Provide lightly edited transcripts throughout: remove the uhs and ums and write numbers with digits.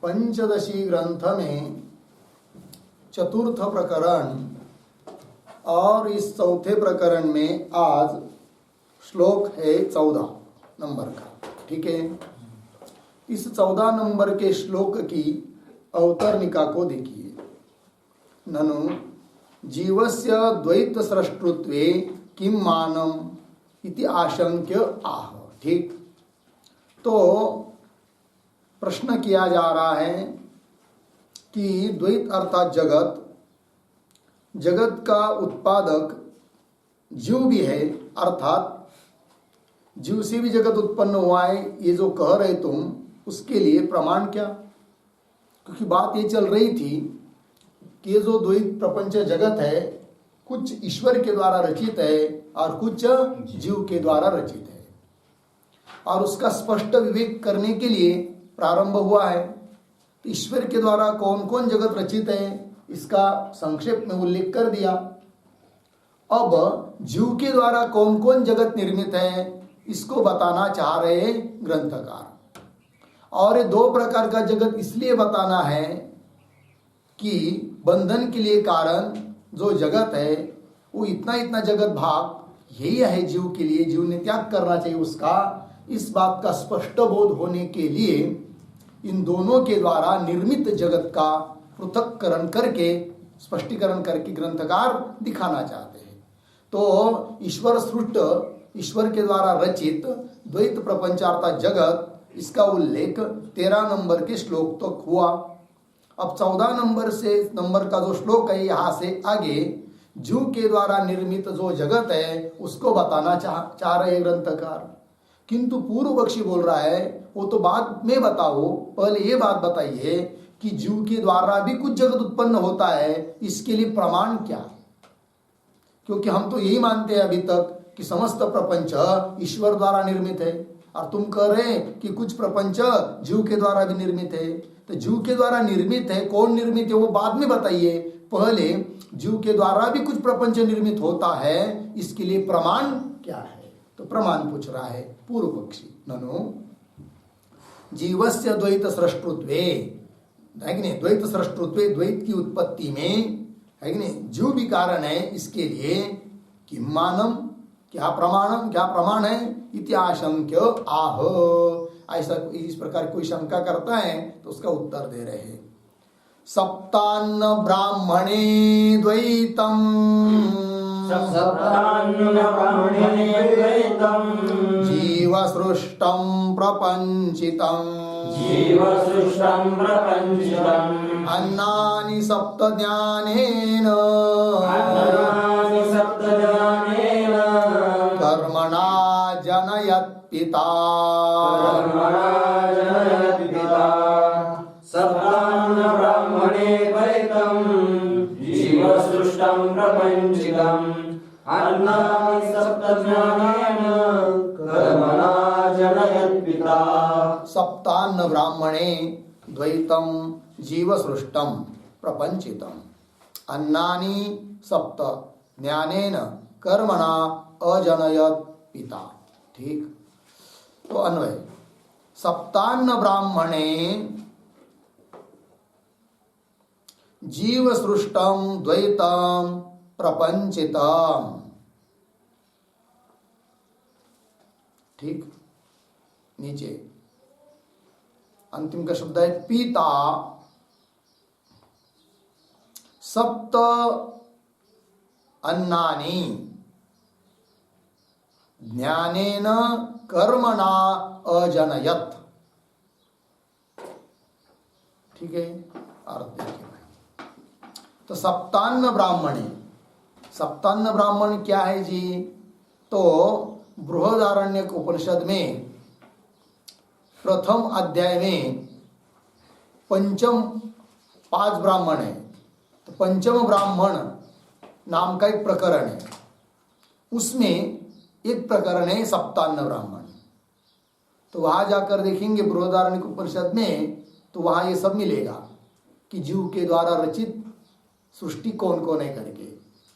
पंचदशी ग्रंथ में चतुर्थ प्रकरण और इस चौथे प्रकरण में आज श्लोक है 14 नंबर का। ठीक है, इस 14 नंबर के श्लोक की अवतरणिका को देखिए। ननु जीवस्य द्वैत सृष्टुत्वे किम मानम इति आशंक्य आह। ठीक, तो प्रश्न किया जा रहा है कि द्वैत अर्थात जगत का उत्पादक जीव भी है, अर्थात जीव से भी जगत उत्पन्न हुआ है, ये जो कह रहे तुम, उसके लिए प्रमाण क्या? क्योंकि बात ये चल रही थी कि ये जो द्वैत प्रपंच जगत है कुछ ईश्वर के द्वारा रचित है और कुछ जीव के द्वारा रचित है, और उसका स्पष्ट विवेक करने के लिए प्रारंभ हुआ है। तो ईश्वर के द्वारा कौन कौन जगत रचित है इसका संक्षेप में उल्लेख कर दिया। अब जीव के द्वारा कौन कौन जगत निर्मित है इसको बताना चाह रहे हैं ग्रंथकार। और ये दो प्रकार का जगत इसलिए बताना है कि बंधन के लिए कारण जो जगत है वो इतना जगत भाग यही है जीव के लिए, जीव ने त्याग करना चाहिए उसका। इस बात का स्पष्ट बोध होने के लिए इन दोनों के द्वारा निर्मित जगत का पृथक्करण करके स्पष्टीकरण करके ग्रंथकार दिखाना चाहते हैं। तो ईश्वर सृष्ट, ईश्वर के द्वारा रचित द्वैत प्रपंचार्था जगत, इसका उल्लेख 13 नंबर के श्लोक तक हुआ। अब 14 नंबर का जो श्लोक है यहाँ से आगे जीव के द्वारा निर्मित जो जगत है उसको बताना चाह रहे ग्रंथकार। किंतु पूर्व पक्षी बोल रहा है वो तो बाद में बताओ, पहले ये बात बताइए कि जीव के द्वारा भी कुछ जगत उत्पन्न होता है, इसके लिए प्रमाण क्या? क्योंकि हम तो यही मानते हैं अभी तक कि समस्त प्रपंच ईश्वर द्वारा निर्मित है, और तुम कह रहे हैं कि कुछ प्रपंच जीव के द्वारा भी निर्मित है। तो जीव के द्वारा निर्मित है, कौन निर्मित है वो बाद में बताइए, पहले जीव के द्वारा भी कुछ प्रपंच निर्मित होता है, इसके लिए प्रमाण क्या है? तो प्रमाण पूछ रहा है पूर्व पक्षी। ननु जीवस्य द्वैत सृष्टुत्वे, है कि नहीं, द्वैत सृष्टुत्वे, द्वैत की उत्पत्ति में, है कि नहीं, जीव भी कारण है, इसके लिए किम मानम, क्या प्रमाणम, क्या प्रमाण है? इति आशंक्य आह। ऐसा इस प्रकार कोई शंका करता है तो उसका उत्तर दे रहे हैं। सप्तान्न ब्राह्मणे द्वैतम, जीव सृष्टं प्रपंचितं, अन्नानि सप्त ज्ञानेन, कर्मणा जनयत् पिता। सप्तान्न ब्राह्मणे द्वैतं, जीव सृष्टं प्रपंचितं, अन्नानि सप्त ज्ञानेन, कर्मणा जनयत् पिता। सप्तान्न ब्राह्मणे द्वैतं, जीव सृष्टं प्रपंचितं, अन्नानि सप्त ज्ञानेन, कर्मणा अजनयत् पिता। ठीक, तो अन्वय सप्तान्न ब्राह्मणे जीव सृष्टं द्वैतं प्रपंचितम्। ठीक, नीचे अंतिम का शब्द है पिता। सप्त अन्नानि ज्ञानेन कर्मणा अजनयत्। ठीक है, अर्थ देखिए। तो सप्तान्न ब्राह्मणे, सप्तान्न ब्राह्मण क्या है जी? तो बृहदारण्यक उपनिषद में प्रथम अध्याय में पंचम 5 ब्राह्मण है, तो पंचम ब्राह्मण नाम का एक प्रकरण है, उसमें एक प्रकरण है सप्तान्न ब्राह्मण। तो वहां जाकर देखेंगे बृहदारण्यक उपनिषद में, तो वहां ये सब मिलेगा कि जीव के द्वारा रचित सृष्टि कौन कौन है करके,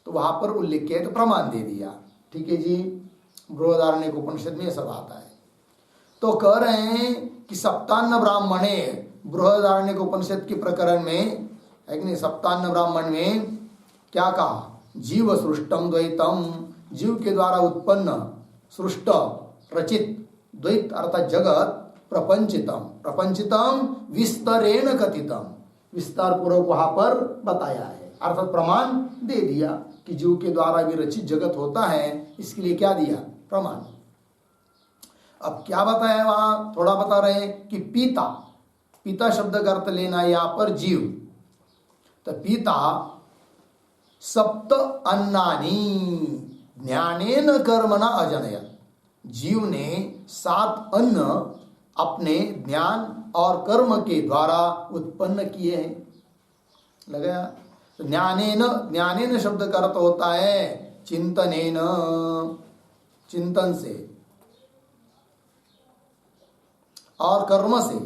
तो वहां पर उल्लेख किया, तो प्रमाण दे दिया। ठीक है जी, बृहदारण्यक उपनिषद में ये सब आता है। तो कह रहे हैं कि सप्तान्न ब्राह्मणे, बृहदारण्यक उपनिषद के प्रकरण में है कि नहीं, सप्तान्न ब्राह्मण में क्या कहा, जीव सृष्टम द्वैतम, जीव के द्वारा उत्पन्न सृष्ट रचित द्वैत अर्थात जगत, प्रपंचितम, प्रपंचितम विस्तरेण कथितम, विस्तार पूर्वक वहां पर बताया है, अर्थात प्रमाण दे दिया कि जीव के द्वारा भी रचित जगत होता है, इसके लिए क्या दिया, प्रमाण। अब क्या बताया वहां, थोड़ा बता रहे हैं कि पिता, पिता शब्द का अर्थ लेना यहां पर जीव, तो पिता सप्त अन्नानि ज्ञानेन कर्मणा अजनयत, जीव ने 7 अन्न अपने ज्ञान और कर्म के द्वारा उत्पन्न किए हैं। लगाया, तो ज्ञानेन, ज्ञानेन शब्द का अर्थ होता है चिंतनेन, चिंतन से, और कर्म से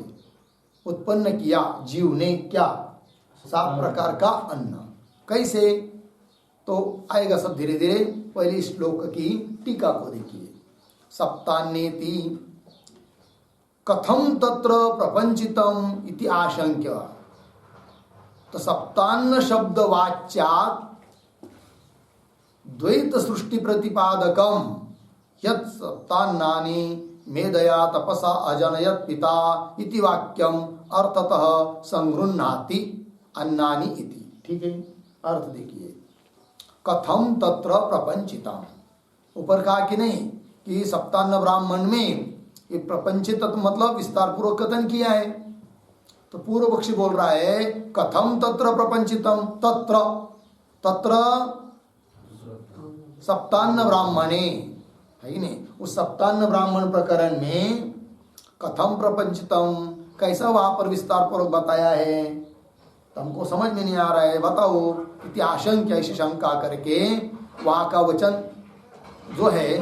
उत्पन्न किया जीव ने क्या, 7 प्रकार का अन्न। कैसे, तो आएगा सब धीरे धीरे, पहले श्लोक की टीका को देखिए। सप्तान्नेति कथम तत्र प्रपंचितम इति आशंक्य, तो सप्तान्न शब्द वाच्यात् द्वैत सृष्टि प्रतिपादकम यत् सप्तान्नानि मेधया तपसा अजनयत पिता इति वाक्यम अर्थतः संगृह्णाति अन्नानि इति। ठीक है, अर्थ देखिए, कथम तत्र प्रपंचितम, ऊपर कहा कि नहीं कि सप्तान्न ब्राह्मण में ये प्रपंचित मतलब विस्तार पूर्वक कथन किया है, तो पूर्व पक्षी बोल रहा है कथम तत्र प्रपंचितम, तत्र, तत्र सप्तान्न ब्राह्मणे, है नहीं, उस सप्तान्न ब्राह्मण प्रकरण में कथम प्रपंचितम, कैसा वहां पर विस्तार पूर्वक बताया है, तो हमको समझ में नहीं आ रहा है, बताओ इति आशंका, ऐसी शंका करके वहां का वचन जो है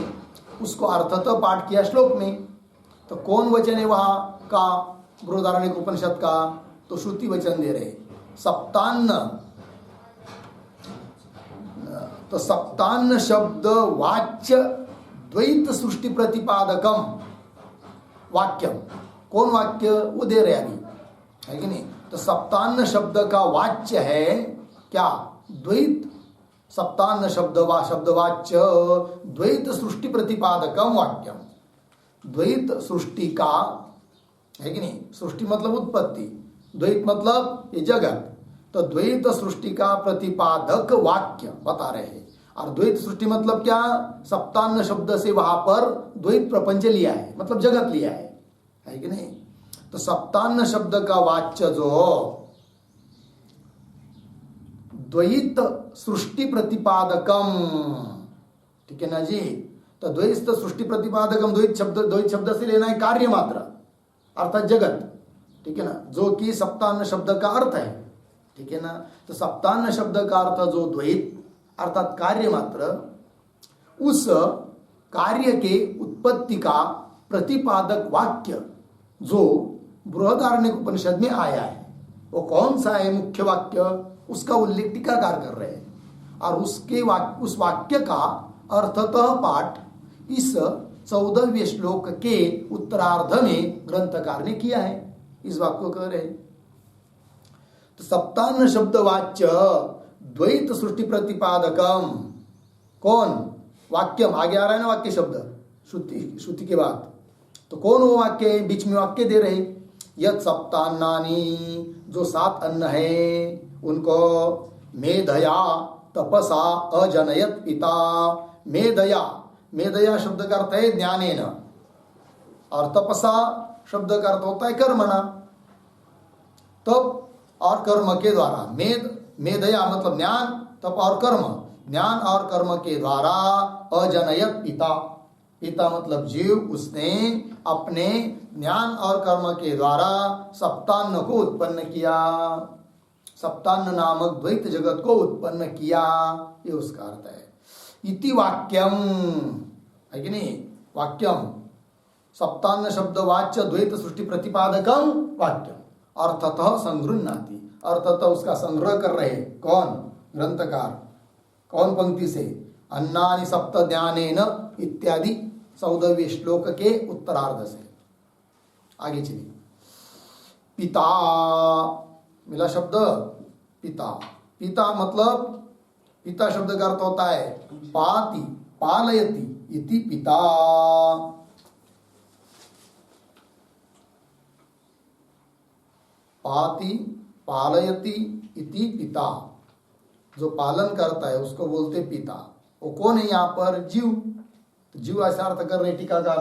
उसको अर्थतः पाठ किया श्लोक में। तो कौन वचन है वहां का, बृहदारण्यक उपनिषद का, तो श्रुति वचन दे रहे सप्तान्न, तो सप्तान्न शब्द वाच्य द्वैत सृष्टि प्रतिपादकम वाक्यम, कौन वाक्य, वो दे रहे अभी, है कि नहीं, तो सप्तान्न शब्द का वाच्य है क्या, द्वैत, सप्तान्न शब्द वाच्य द्वैत सृष्टि प्रतिपादकम वाक्यम, द्वैत सृष्टि का, है कि नहीं, सृष्टि मतलब उत्पत्ति, द्वैत मतलब ये जगत, तो द्वैत सृष्टि का प्रतिपादक वाक्य बता रहे हैं। और द्वैत सृष्टि मतलब क्या, सप्तान्न शब्द से वहां पर द्वैत प्रपंच लिया है, मतलब जगत लिया है कि नहीं, तो सप्तान्न शब्द का वाच्य जो द्वैत सृष्टि प्रतिपादकम, ठीक है ना जी, तो द्वैत सृष्टि प्रतिपादकम, द्वैत शब्द से लेना है कार्य मात्र अर्थात जगत, ठीक है ना, जो कि सप्तान्न शब्द का अर्थ है, ठीक है ना, तो सप्तान्न शब्द का अर्थ जो द्वैत अर्थात कार्य मात्र, उस कार्य के उत्पत्ति का प्रतिपादक वाक्य जो बृहदारण्यक उपनिषद में आया है, वो कौन सा है मुख्य वाक्य, उसका उल्लेख टीकाकार कर रहे हैं, और उस वाक्य का अर्थतः पाठ इस 14वें श्लोक के उत्तरार्ध में ग्रंथकार ने किया है, इस वाक्य को कह रहे हैं। तो सप्तान्न शब्द वाच्य द्वैत सृष्टि प्रतिपादकम, कौन, वाक्यम, आगे आ रहा है ना वाक्य शब्द श्रुति के बाद, तो कौन वो वाक्य है, बीच में वाक्य दे रहे, यत् सप्तान्नानि, जो 7 अन्न है उनको मेधया तपसा अजनयत पिता, मेधया, मेधया शब्द का अर्थ है ज्ञानेन, और तपसा शब्द का अर्थ होता है कर्मणा, तप और कर्म के द्वारा, मेधया मतलब ज्ञान, तप और कर्म, ज्ञान और कर्म के द्वारा अजनयत पिता, पिता मतलब जीव, उसने अपने ज्ञान और कर्म के द्वारा सप्तान्न को उत्पन्न किया, सप्तान्न नामक द्वैत जगत को उत्पन्न किया, ये उसका अर्थ है। इति वाक्यम, है कि नहीं, वाक्यम सप्तान्न शब्द वाच्य द्वैत सृष्टि प्रतिपादकम वाक्यम अर्थतः संगृह्णाति, अर्थतः उसका संग्रह कर रहे कौन, ग्रंथकार, कौन पंक्ति से, अन्नानि सप्त ज्ञानेन इत्यादि 14वें श्लोक के उत्तरार्ध से, आगे चलिए। पिता मिला शब्द पिता। पिता मतलब पिता शब्द का अर्थ होता है पाति पालयति इति पिता। पाति पालयति इति पिता, जो पालन करता है उसको बोलते पिता। वो कौन है यहाँ पर? जीव। तो जीव ऐसा अर्थ कर रहे टीकाकार।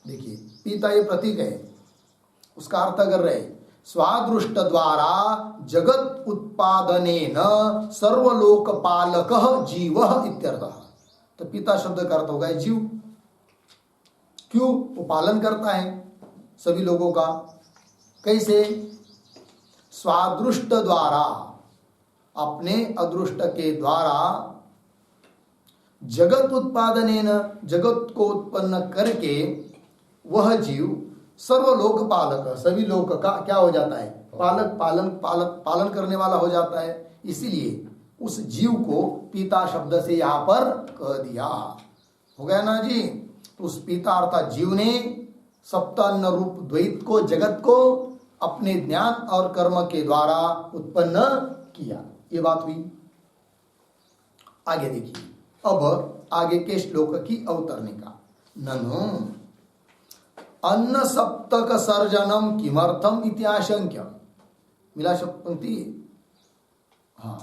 देखिए पिता ये प्रतीक है, उसका अर्थ कर रहे स्वादृष्ट द्वारा जगत उत्पादनेन सर्वलोक पालकः जीवः इत्यर्थः। तो पिता शब्द का अर्थ होगा जीव। क्यों? वो पालन करता है सभी लोगों का। कैसे? स्वादृष्ट द्वारा, अपने अदृष्ट के द्वारा, जगत उत्पादनेन, जगत को उत्पन्न करके वह जीव सर्वलोक पालक, सभी लोक का क्या हो जाता है? पालक, पालन करने वाला हो जाता है। इसीलिए उस जीव को पिता शब्द से यहां पर कह दिया। हो गया ना जी? तो उस पिता अर्थात जीव ने सप्तान्न रूप द्वैत को, जगत को अपने ज्ञान और कर्म के द्वारा उत्पन्न किया। ये बात हुई। आगे देखिए, अब आगे के श्लोक की अवतरणिका। ननु अन्न सप्तक सर्जनम किमर्थम इति आशंक्य। मिला शब्द पंक्ति। हाँ,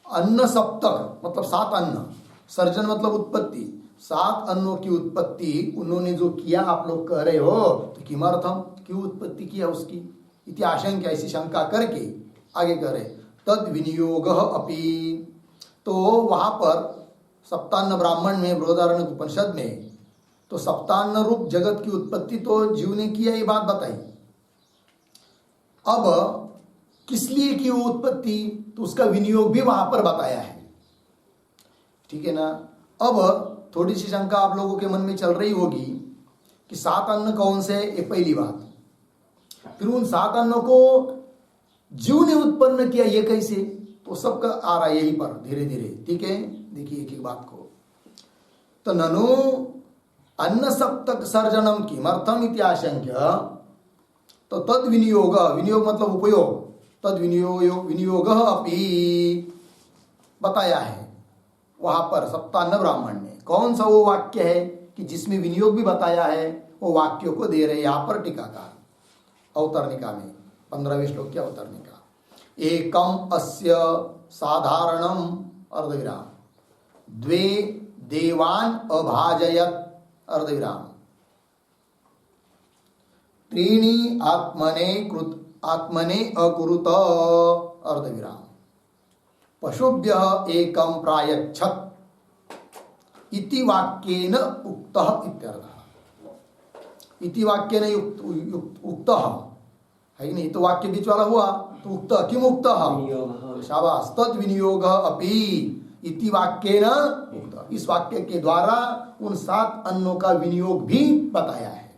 अन्न सप्तक मतलब 7 अन्न, सर्जन मतलब उत्पत्ति। 7 अन्नों की उत्पत्ति उन्होंने जो किया, आप लोग कह रहे हो, तो किमर्थम, क्यों उत्पत्ति किया उसकी? इति आशंक्य, ऐसी शंका करके आगे कह रहे तद विनियोग अपि। तो वहां पर सप्तान्न ब्राह्मण में, बृहदारण्यक उपनिषद में, तो सप्तान्न रूप जगत की उत्पत्ति तो जीव ने किया, ये बात बताई। अब किस लिए की वो उत्पत्ति, तो उसका विनियोग भी वहां पर बताया है। ठीक है ना? अब थोड़ी सी शंका आप लोगों के मन में चल रही होगी कि 7 अन्न कौन से? ये पहली बात। फिर उन 7 अन्नों को जीव ने उत्पन्न किया, ये कैसे? तो सबका आ रहा है यही पर धीरे धीरे। ठीक है, देखिए एक एक बात को। तो ननु अन्न सप्तक सर्जनम किमर्थम इति आशंक्य। तो तद विनियोग, विनियोग मतलब उपयोग, तद विनियोग अपि बताया है वहां पर सप्तान्न ब्राह्मण ने। कौन सा वो वाक्य है कि जिसमें विनियोग भी बताया है? वो वाक्यों को दे रहे यहां पर टीकाकार अवतरणिका में, 15वें श्लोक की अवतरणिका। एकम अस्य साधारणम अर्धविराम, द्वे देवान अभाजयत अर्धविराम, त्रीणि आत्मने अकुरुत अर्धविराम, पशुभ्यः एकम प्रायच्छत् इति वाक्येन उक्तः इत्यर्थः। इति वाक्येन उक्तः है कि नहीं? तो वाक्य बीच वाला हुआ, तो उक्त किम उक्तः? शाबाश। तद विनियोग अपि इति वाक्येन उक्तः। इस वाक्य के द्वारा उन 7 अन्नों का विनियोग भी बताया है।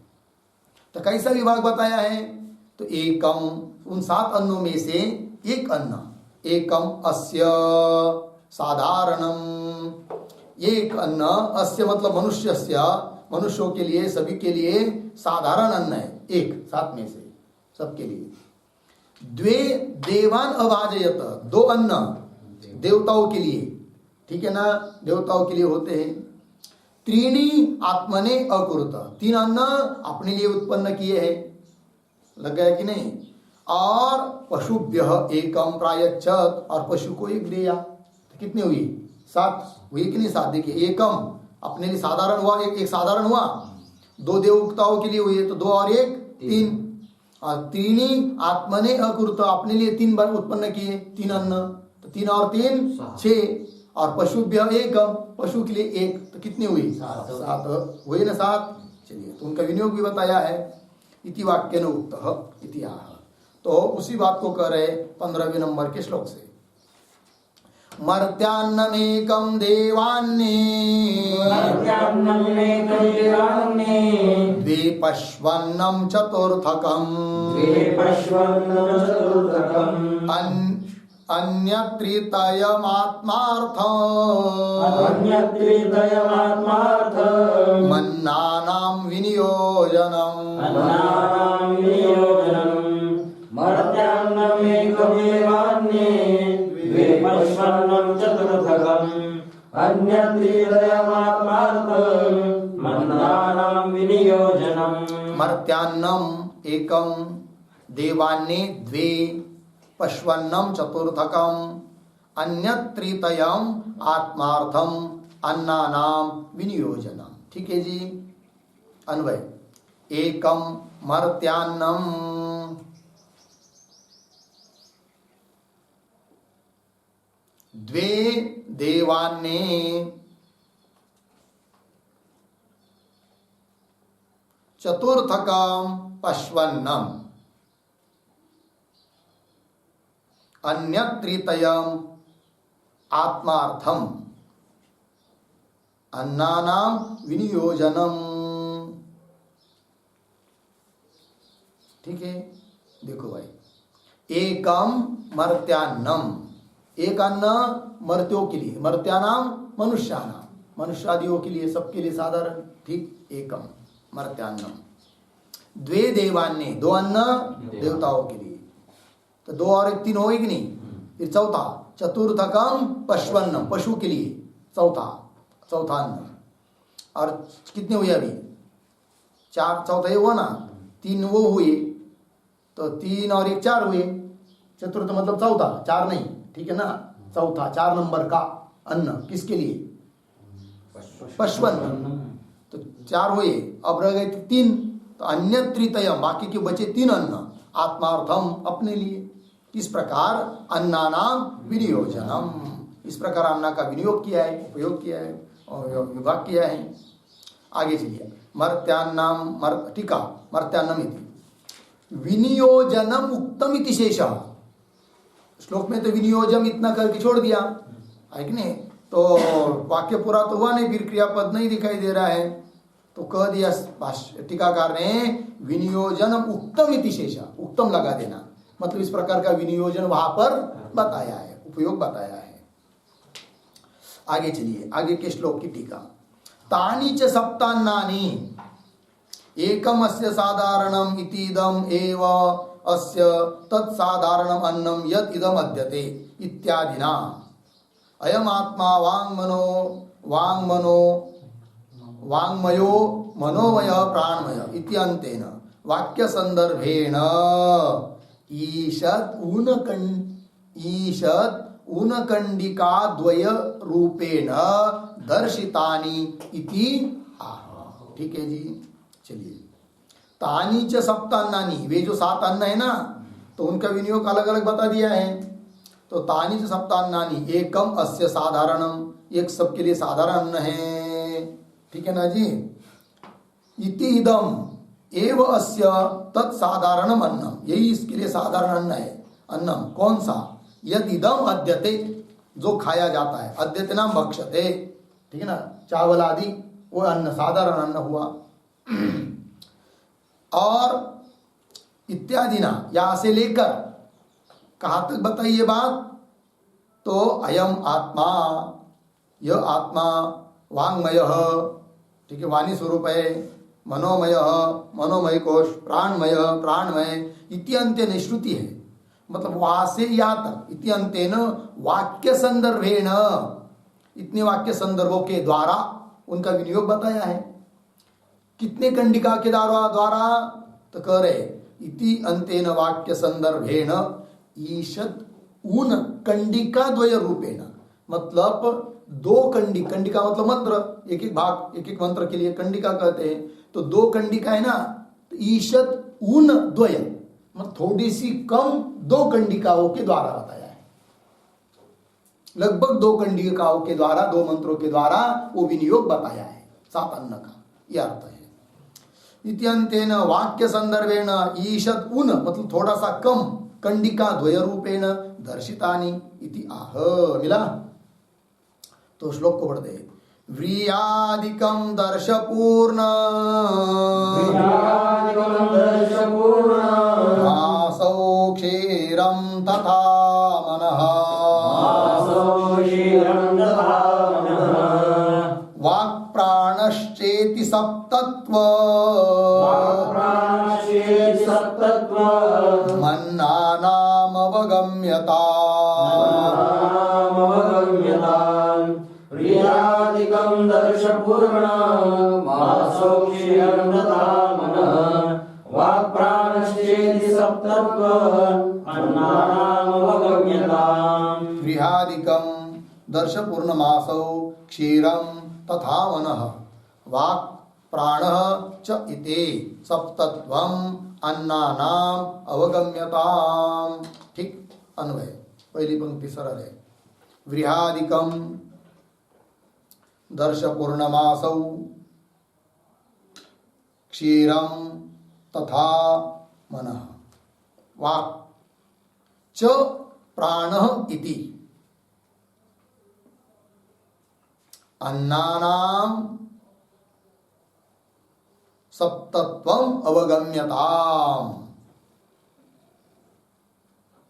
तो कैसा विभाग बताया है? तो एकम, उन 7 अन्नों में से एक अन्न, एकम अस्य साधारणम, एक अन्न, अस्य मतलब मनुष्यस्य, मनुष्यों के लिए, सभी के लिए साधारण अन्न है, एक 7 में से सबके लिए। द्वे देवान अभाजयत, 2 अन्न देवताओं के लिए, ठीक है ना, देवताओं के लिए होते हैं। त्रीणि आत्मने अकुरुत, 3 अन्न अपने लिए उत्पन्न किए हैं। लग गया कि नहीं? और पशुभ्यः एकम प्रायच्छत्, और पशु को एक दिया। तो कितने हुई? 7 हुई कि नहीं? 7। देखिए, एकम अपने लिए साधारण हुआ, एक साधारण हुआ, 2 देवताओं के लिए हुई है, तो 2 और 1 3। और त्रीणि आत्मने अकुरुत, अपने लिए 3 बार उत्पन्न किए, 3 अन्न, तो 3 और 3 6। और पशुभ्य एकम, पशु के लिए 1, तो कितने हुई? 7 हुए ना 7। चलिए, तो उनका विनियोग भी बताया है। इति वाक्येन उक्तः इति आह। तो उसी बात को कह रहे 15वें नंबर के श्लोक से। मर्त्यान्नमेकं देवान्ने, द्वे पश्वन्नं चतुर्थकम्, अन्यत्रितयमात्मार्थम् मन्नानां विनियोजनम् मर्त्यान्नमेकमेवान्ये द्वे पश्वन्नं चतुर्थकम् अन्यत्रितयमात्मार्थम् मन्नानां विनियोजनम् मर्त्यान्नम एकम देवान्ये द्वे पश्वन्नम चतुर्थकम अन्यत्रितयम आत्मार्थम अन्नानाम विनियोजनम। ठीक है जी। अन्वय एकम मर्त्यान्नम द्वे देवान्ये चतुर्थकम पश्वन्नम अन्यत्रितयम आत्मार्थम अन्नानाम विनियोजनम। ठीक है, देखो भाई, एकम मर्त्यान्नम, एक अन्न मर्त्यों के लिए, मर्त्यानाम मनुष्यानाम, मनुष्यादियों के लिए, सबके लिए साधारण। ठीक, एकम मर्त्यान्नम। द्वे देवान्य, दो अन्न देवताओं के लिए, तो दो और एक तीन होगी कि नहीं। फिर चौथा चतुर्थकम पश्वन्नम, पशु के लिए चौथा अन्न। और कितने हुए अभी? चार, चौथा ये हुआ ना, तीन वो हुए, तो तीन और एक चार हुए। चतुर्थ मतलब चौथा, चार नहीं, ठीक है ना, चौथा 4 नंबर का अन्न किसके लिए? पश्वन्न। तो 4 हुए, अब रह गए 3, तो अन्य तृतीयम, बाकी के बचे 3 अन्न आत्मार्थम, अपने लिए। इस प्रकार अन्नानाम विनियोजनम, इस प्रकार अन्न का विनियोग किया है, उपयोग किया है और विभाग किया है। आगे चलिए, मर्त्यान्नम टीका मर्त्यान्नम इति विनियोजनम उक्तम इति शेषः। श्लोक में तो विनियोजन इतना करके छोड़ दिया है कि नहीं, तो वाक्य पूरा तो हुआ नहीं, फिर क्रियापद नहीं दिखाई दे रहा है, तो कह दिया टीकाकार ने विनियोजन उक्तम इति शेषः, उक्तम लगा देना, मतलब इस प्रकार का विनियोजन वहां पर बताया है, उपयोग बताया है। आगे चलिए, आगे के श्लोक की टीका। तानि च सप्तान्नानि एकम अस्य साधारणम इतीदम एव अस्य तत्साधारणम अन्नम यद इदम अद्यते इत्यादिना अयम आत्मा वाङ्मयो मनोमय प्राणमय इत्यन्तेन वाक्य संदर्भेण ईषद ऊनकंडिका द्वय रूपेण दर्शितानि इति आह। ठीक है जी, चलिए। तानी च सप्तान्नानि, वे जो 7 अन्न है ना, तो उनका विनियोग अलग अलग बता दिया है। तो तानी च सप्तान्नानि एकम अस्य साधारणम, एक सबके लिए साधारण अन्न है। ठीक है ना जी। इति इदम एव अस्य तत्साधारणम अन्नम, यही इसके लिए साधारण अन्न है। अन्नम कौन सा? यद इदम अद्यते, जो खाया जाता है, अद्यते नाम भक्षते, ठीक है ना, चावल आदि, वो अन्न साधारण अन्न हुआ। और इत्यादि ना, यहां से लेकर कहां तक बताइए बात? तो अयम आत्मा, यह आत्मा, वाङ्मय, ठीक है, वाणी स्वरूप है, मनोमय, मनोमय कोश, प्राणमय, प्राणमय, इत्यंत्यन श्रुति है, मतलब वहां से या तक, इत्यंत्यन वाक्य संदर्भेण, इतने वाक्य संदर्भों के द्वारा उनका विनियोग बताया है। कितने कंडिका के द्वारा? तो कह रहे इति अंतेन वाक्य संदर्भेण ईषद ऊन कंडिका द्वय रूपेण, मतलब 2 कंडिका मतलब मंत्र, एक एक भाग, एक एक मंत्र के लिए कंडिका कहते हैं, तो 2 कंडिका है ना, तो ईषद ऊन द्वय, मतलब थोड़ी सी कम 2 कंडिकाओं के द्वारा बताया है। लगभग 2 कंडिकाओं के द्वारा, 2 मंत्रों के द्वारा वो विनियोग बताया है 7 अन्न का, यह अर्थ है। इत्यंतेन वाक्य संदर्भेण ईषद उन, मतलब थोड़ा सा कम, कंडिका द्वय रूपेण दर्शितानि इति आह। मिला? तो श्लोक को पढ़ते हैं। व्रियादिकं दर्शपूर्ण आसौ क्षीरं तथा मनः सप्तत्वम् मन्नानामवगम्यताम् प्रियादिकं दर्शपूर्णमासो क्षीरं दधामनः वाक्प्राणश्चेति सप्तत्वम् अन्नानामवगम्यताम् गृहादिकं दर्शपूर्णमासौ क्षीरं तथा मनः वाक् प्राणः च इति सप्तत्वम् अन्नानाम अवगम्यताम्। ठीक अन्वय, पहली पंक्ति सरल है। गृहादिकं दर्शपूर्णमासौ क्षीरं तथा मनः वाक् च प्राणः इति अन्नानाम सप्तत्वम् अवगम्यताम्।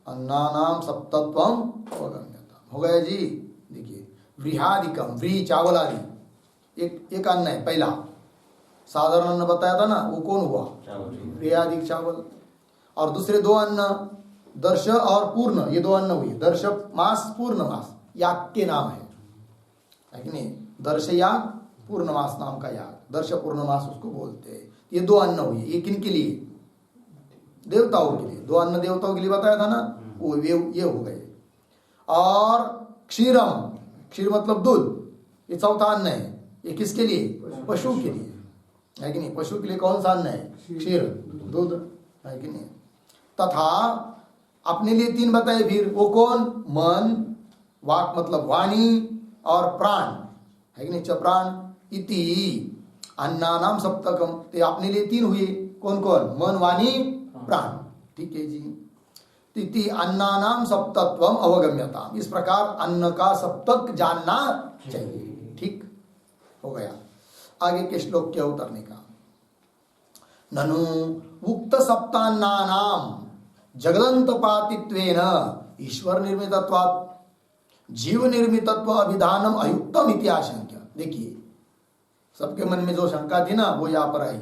अन्नानाम सप्तत्वम् अवगम्यताम् हो गया जी। देखिए व्रीहादिकम, व्री चावल आदि, एक अन्न है पहला, साधारण अन्न बताया था ना, वो कौन हुआ? व्रीहादिक चावल। और दूसरे दो अन्न दर्श और पूर्ण, ये दो अन्न हुए, दर्श मास पूर्ण मास, याग के नाम है कि नहीं? दर्श याग, पूर्णमास नाम का याग, दर्श पूर्णमास उसको बोलते हैं। ये दो अन्न हुए, ये किन के लिए? देवताओं के लिए। दो अन्न देवताओं के लिए बताया था ना, वो ये हो गए। और क्षीरम, क्षीर मतलब दूध, ये चौथा अन्न है। ये किसके लिए? पशु के लिए, है कि नहीं? पशु के लिए कौन सा अन्न है? क्षीर, दूध, है कि नहीं? तथा अपने लिए तीन बताए फिर, वो कौन? मन, वाक मतलब वाणी, और प्राण, है कि नहीं? च प्राण इति अन्नानाम सप्तकम, तो अपने लिए तीन हुए, कौन कौन? मन, वाणी, प्राण। ठीक है जी। इति अन्नानाम सप्तत्वम अवगम्यताम, इस प्रकार अन्न का सप्तक जानना चाहिए। ठीक हो गया। आगे के श्लोक क्या उतरने का? ननु उक्त सप्तान्नानाम जगदंत पातित्वेन ईश्वर निर्मितत्वात् जीव निर्मितत्व अभिधानम अयुक्तम इति आशंक्य। देखिए सबके मन में जो शंका थी ना, वो यहाँ पर आई।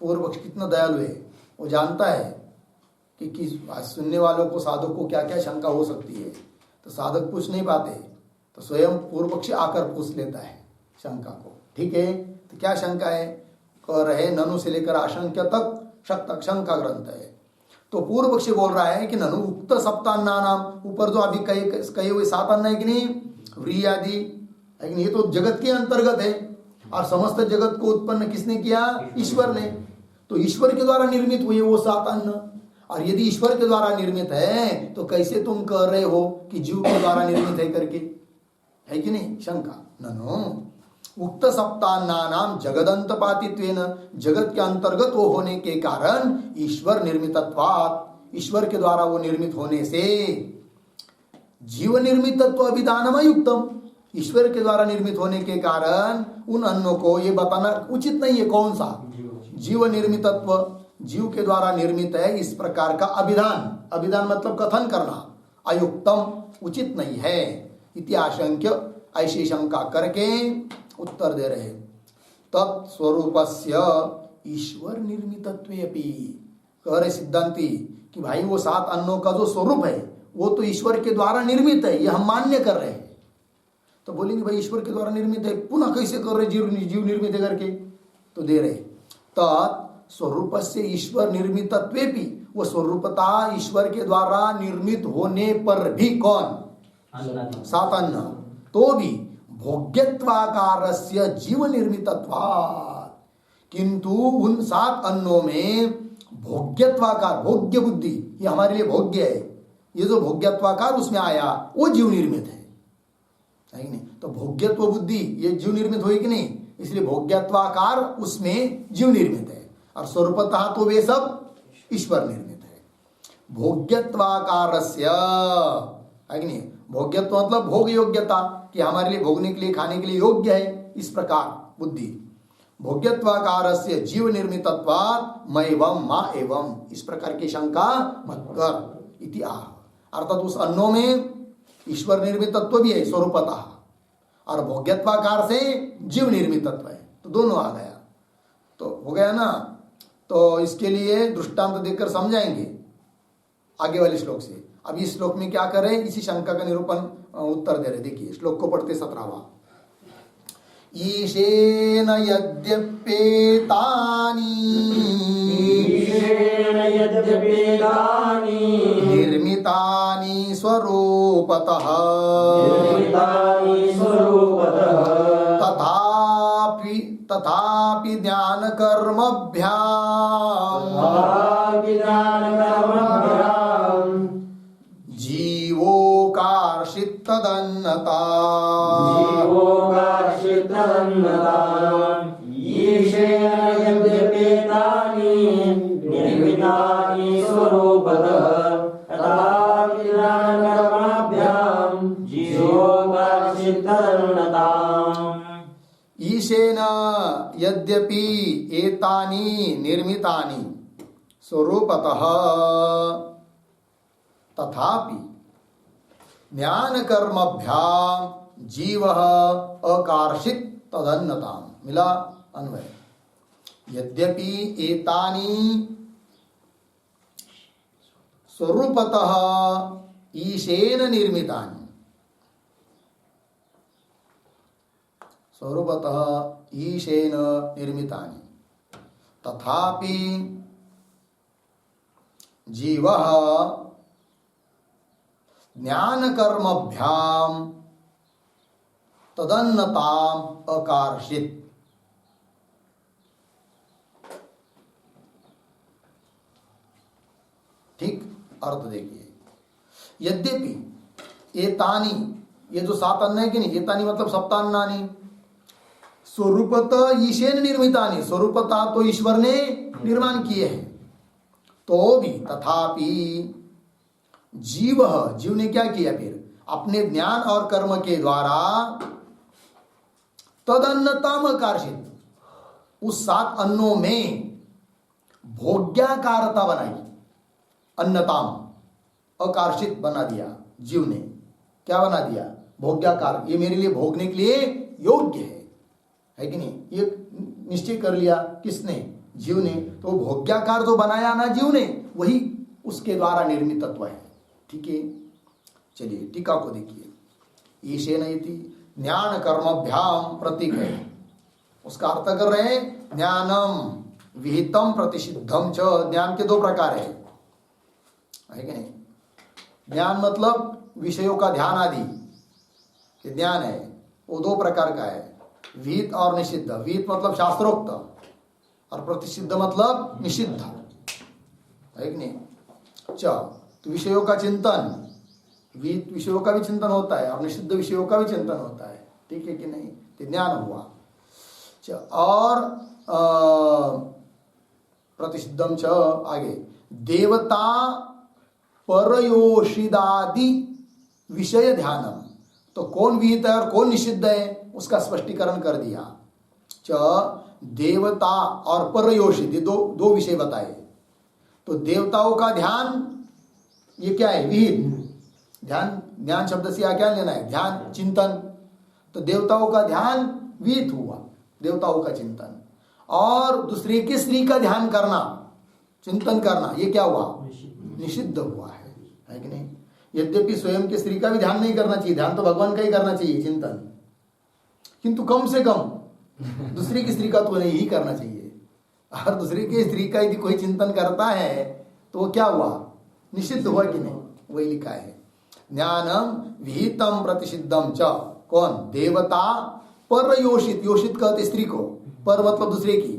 पूर्व पक्ष कितना दयालु है, वो जानता है कि सुनने वालों को, साधक को क्या क्या शंका हो सकती है। तो साधक पूछ नहीं पाते, तो स्वयं पूर्व पक्षी आकर पूछ लेता है शंका को। ठीक है, तो क्या शंका है? कह रहे ननु से लेकर आशंक्य तक शंका ग्रंथ है। तो पूर्व पक्षी बोल रहा है कि ननु उक्त सप्तान्ना नाम, ऊपर जो अभी कहे हुए सात अन्न है कि नहीं, व्री आदि है कि नहीं, ये तो जगत के अंतर्गत है। और समस्त जगत को उत्पन्न किसने किया? ईश्वर ने। तो ईश्वर के द्वारा निर्मित हुए वो सात अन्न। और यदि ईश्वर के द्वारा निर्मित है तो कैसे तुम कह रहे हो कि जीव के द्वारा निर्मित है करके, है कि नहीं? शंका। ननु उक्त सप्तान्नानाम जगदंत पातित्वेन, जगत के अंतर्गत वो होने के कारण ईश्वर निर्मितत्वात्, ईश्वर के द्वारा वो निर्मित होने से जीव निर्मितत्व अभिधानम अयुक्तम, ईश्वर के द्वारा निर्मित होने के कारण उन अन्नों को ये बताना उचित नहीं है। कौन सा? जीव निर्मितत्व, जीव के द्वारा निर्मित है, इस प्रकार का अभिधान, अभिधान मतलब कथन करना, अयुक्तम उचित नहीं है। इति आशंक्य, ऐसी शंका करके उत्तर दे रहे। तत्स्वरूपस्य ईश्वर निर्मितत्वेपि, कह रहे सिद्धांती कि भाई वो सात अन्नों का जो स्वरूप है वो तो ईश्वर के द्वारा निर्मित है, ये हम मान्य कर रहे हैं। तो बोलेंगे भाई ईश्वर के द्वारा निर्मित है, पुनः कैसे कर रहे जीव निर्मित है करके? तो दे रहे तत्स्वरूपस्य ईश्वर निर्मितत्वेपि, वो स्वरूपता ईश्वर के द्वारा निर्मित होने पर भी कौन? सात अन्न, तो भी भोग्यत्वाकारस्य जीव निर्मितत्वात्, किंतु उन सात अन्नों में भोग्यत्वाकार, भोग्य बुद्धि, ये हमारे लिए भोग्य है, ये जो भोग्यत्वाकार उसमें आया वो जीव निर्मित है कि नहीं? तो भोग्यत्व बुद्धि ये जीव निर्मित हुई कि नहीं? इसलिए भोग्यत्वाकार उसमें जीव निर्मित है, और स्वरूपतः तो वे सब ईश्वर निर्मित है। भोग्यत्वाकारस्य, है कि नहीं? भोग्यत्व मतलब भोग योग्यता, कि हमारे लिए भोगने के लिए, खाने के लिए योग्य है, इस प्रकार बुद्धि। भोग्यत्वाकारस्य जीव निर्मितत्वात् मैवं मा एवं, इस प्रकार की शंका मत कर। इति आह, अर्थात उस अन्नों में ईश्वर निर्मितत्व भी है स्वरूपतः, और भोग्यत्वाकार से जीव निर्मितत्व है, तो दोनों आ गया। तो हो गया ना, तो इसके लिए दृष्टांत देकर समझाएंगे आगे वाले श्लोक से। अब इस श्लोक में क्या करें, इसी शंका का निरूपण उत्तर दे रहे। देखिए श्लोक को पढ़ते 17वां। ईशेन यद्यपेतानि निर्मितानि स्वरूपतः तथापि ज्ञानकर्मभ्याम् जीवोकार्षित तदन्नता। ईशेन यद्यपि एतानि निर्मितानि स्वरूपतः तथापि ज्ञानकर्मभ्याम जीवः अकार्षित तदन्नताम्। मिला अन्वय। यद्यपि एतानि स्वरूपतः ईशेन निर्मितानि, स्वरूपतः ईशेन निर्मितानि, तथापि जीवः ज्ञानकर्मभ्याम तदन्नताम् अकार्षित। ठीक, अर्थ देखिए। यद्यपि एतानि, ये जो 7 अन्न है कि नहीं, एतानि मतलब सप्तान्नानि, स्वरूपतः ईशेन निर्मितानि, स्वरूपतः तो ईश्वर ने निर्माण किए हैं, तो भी तथापि जीव ने क्या किया, फिर अपने ज्ञान और कर्म के द्वारा तदन्नताम आकर्षित, उस 7 अन्नों में भोग्याकारता बनाई, अन्नताम आकर्षित बना दिया। जीव ने क्या बना दिया, भोग्याकार, ये मेरे लिए भोगने के लिए योग्य है कि नहीं, ये निश्चय कर लिया किसने, जीव ने। तो भोग्याकार जो बनाया ना जीव ने, वही उसके द्वारा निर्मित तत्व है। ठीक है, चलिए टीका को देखिए। ईशेन इति ज्ञान कर्मभ्याम प्रतीक है, उसका अर्थ कर रहे हैं ज्ञानम विहितम प्रतिषिद्धम च। ज्ञान के 2 प्रकार है कि नहीं। ज्ञान मतलब विषयों का ध्यान आदि के ज्ञान है, वो 2 प्रकार का है, विहित और निषिद्ध। विहित मतलब शास्त्रोक्त और प्रतिषिद्ध मतलब निषिद्ध है कि नहीं। अच्छा, तो विषयों का चिंतन, विहित विषयों का भी चिंतन होता है और निषिद्ध विषयों का भी चिंतन होता है, ठीक है कि नहीं, तो ज्ञान हुआ। अच्छा, और प्रतिषिद्धम च आगे, देवता परयोषिदादि विषय ध्यानम। तो कौन विहित है और कौन निषिद्ध है, उसका स्पष्टीकरण कर दिया। च देवता और परयोषित, ये दो विषय बताए। तो देवताओं का ध्यान, ये क्या है, विहित ध्यान। ध्यान शब्द से क्या लेना है, ध्यान, चिंतन। तो देवताओं का ध्यान विहित हुआ, देवताओं का चिंतन। और दूसरे की स्त्री का ध्यान करना, चिंतन करना, ये क्या हुआ, निषिद्ध हुआ है कि नहीं। यद्यपि स्वयं की स्त्री का भी ध्यान नहीं करना चाहिए, ध्यान तो भगवान का ही करना चाहिए, चिंतन, किंतु कम से कम दूसरी की स्त्री का तो नहीं ही करना चाहिए। और दूसरी की स्त्री का यदि कोई चिंतन करता है तो वो क्या हुआ, निषिद्ध हुआ कि नहीं, वही लिखा है। ज्ञानम विहितम प्रतिषिद्धम च, कौन, देवता परयोषित, योषित कहते स्त्री को, पर मतलब दूसरे की,